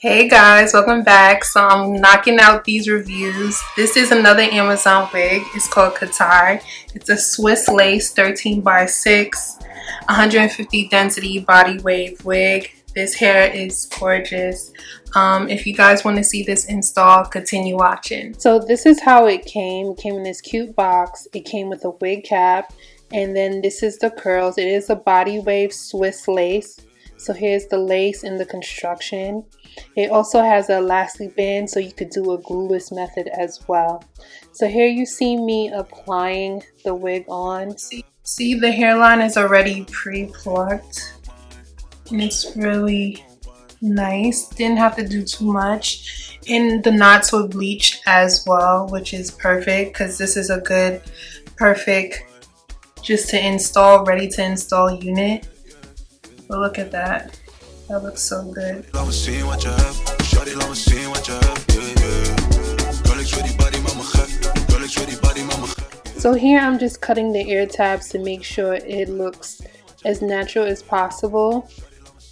Hey guys, welcome back. So I'm knocking out these reviews. This is another Amazon wig. It's called Cutai. It's a Swiss lace 13 by 6, 150 density body wave wig. This hair is gorgeous. If you guys want to see this install, continue watching. So this is how it came. It came in this cute box. It came with a wig cap, and then this is the curls. It is a body wave Swiss lace. So here's the lace and the construction. It also has an elastic band, so you could do a glueless method as well. So here you see me applying the wig on. See the hairline is already pre-plucked, and it's really nice. Didn't have to do too much. And the knots were bleached as well, which is perfect because this is a good, perfect, just to install, ready to install unit. But look at that. That looks so good. So here I'm just cutting the ear tabs to make sure it looks as natural as possible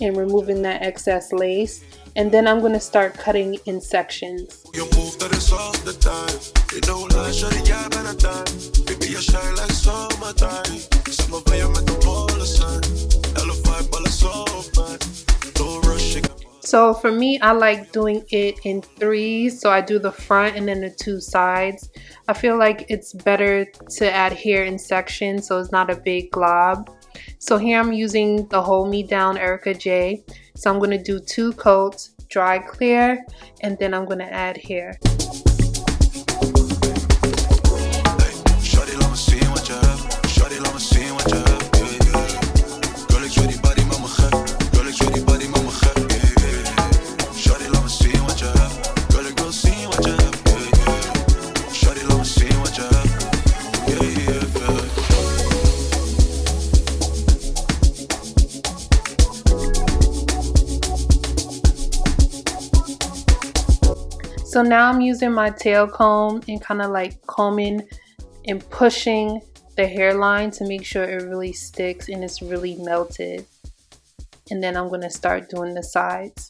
and removing that excess lace. And then I'm going to start cutting in sections. So for me, I like doing it in threes. So I do the front and then the two sides. I feel like it's better to add hair in sections so it's not a big glob. So here I'm using the Hold Me Down Erica J. So I'm going to do 2 coats, dry clear, and then I'm going to add hair. So now I'm using my tail comb and kind of like combing and pushing the hairline to make sure it really sticks and it's really melted. And then I'm going to start doing the sides.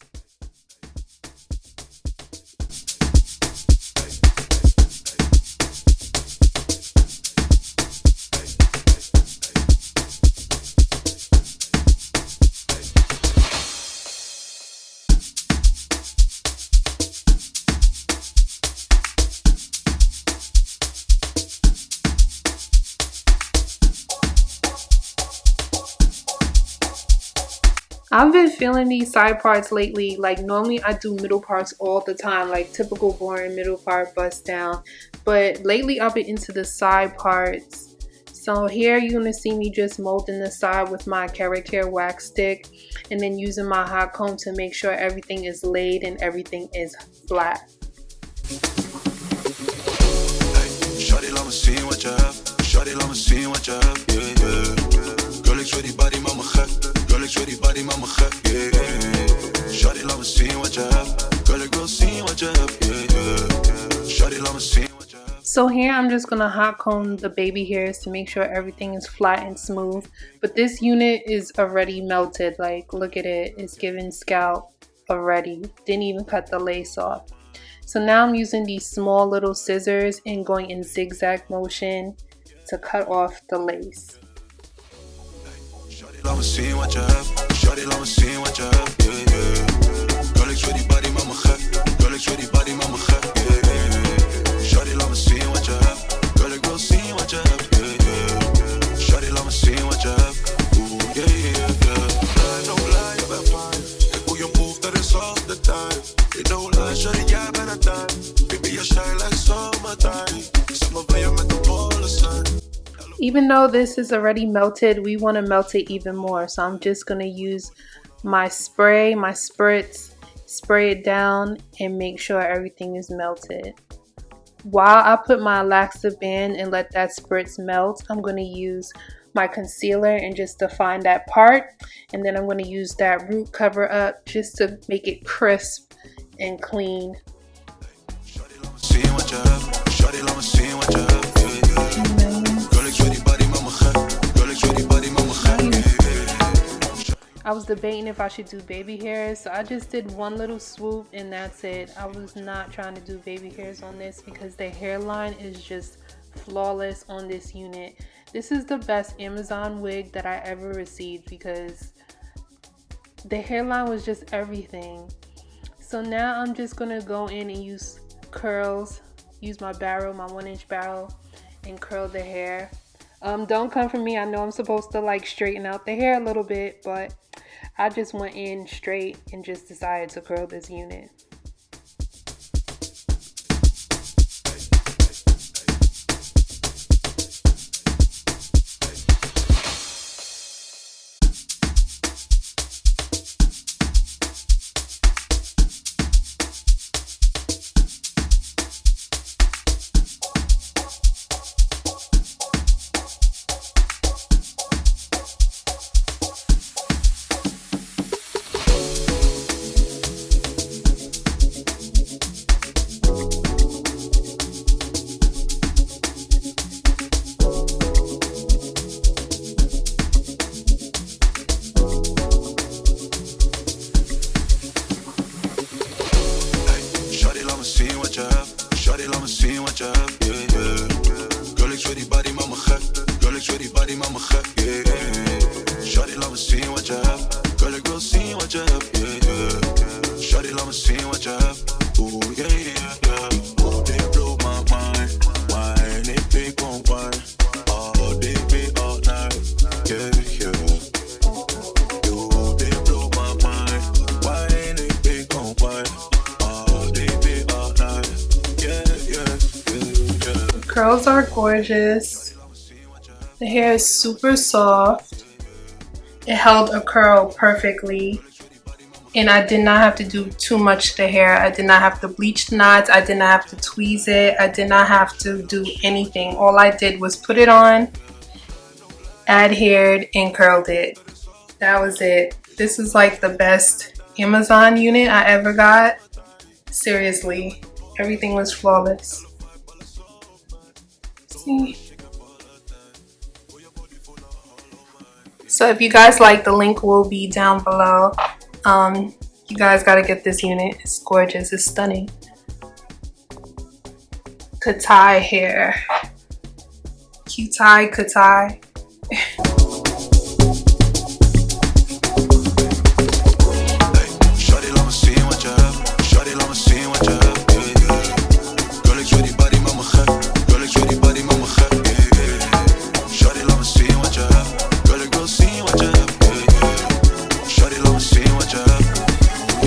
I've been feeling these side parts lately. Like normally I do middle parts all the time, like typical boring middle part bust down. But lately I've been into the side parts. So here you're gonna see me just molding the side with my carrot care wax stick and then using my hot comb to make sure everything is laid and everything is flat. Shawty, let me see what you have. Shawty, let me see what you have. Yeah, yeah. Girl, ik zweer die body, mama gek. Girl, ik zweer die body, mama gek. Yeah, yeah. Shawty, let me see what you have. Girl, ik wil zien wat je hebt. Yeah, yeah. Shawty, let me see what you have. So here I'm just gonna hot comb the baby hairs to make sure everything is flat and smooth. But this unit is already melted. Like, look at it. It's giving scalp already. Didn't even cut the lace off. So now I'm using these small little scissors and going in zigzag motion to cut off the lace. Let me see what you have. Shawty, let me see what you have. Yeah, yeah. Girl, ik zweer die body, mama gek. Girl, ik zweer die body, mama gek. Yeah, yeah. Shawty, let me see what you have. Girl, ik wil zien wat je hebt. Yeah, yeah. Shawty, let me see what you have. Ooh, yeah, yeah, yeah. No lie, je bent fine. Kijk hoe je move, dat is all the time. No lie, shawty, jij bent een time. Baby, you shine like summertime. Zeg maar, ben je met de volle sun. Even though this is already melted, we want to melt it even more. So I'm just going to use my spray, my spritz, spray it down and make sure everything is melted. While I put my elastic band and let that spritz melt, I'm going to use my concealer and just define that part. And then I'm going to use that root cover up just to make it crisp and clean. I was debating if I should do baby hairs, so I just did one little swoop and that's it. I was not trying to do baby hairs on this because the hairline is just flawless on this unit. This is the best Amazon wig that I ever received because the hairline was just everything. So now I'm just gonna go in and use curls, use my barrel, my 1-inch barrel, and curl the hair. Don't come for me. I know I'm supposed to like straighten out the hair a little bit, but I just went in straight and just decided to curl this unit. Curls are gorgeous. The hair is super soft. It held a curl perfectly. And I did not have to do too much to the hair. I did not have to bleach the knots. I did not have to tweeze it. I did not have to do anything. All I did was put it on, adhered, and curled it. That was it. This is like the best Amazon unit I ever got. Seriously, everything was flawless. See? So if you guys like, the link will be down below. You guys gotta get this unit. It's gorgeous. It's stunning. Cutai hair. Cutai, Cutai.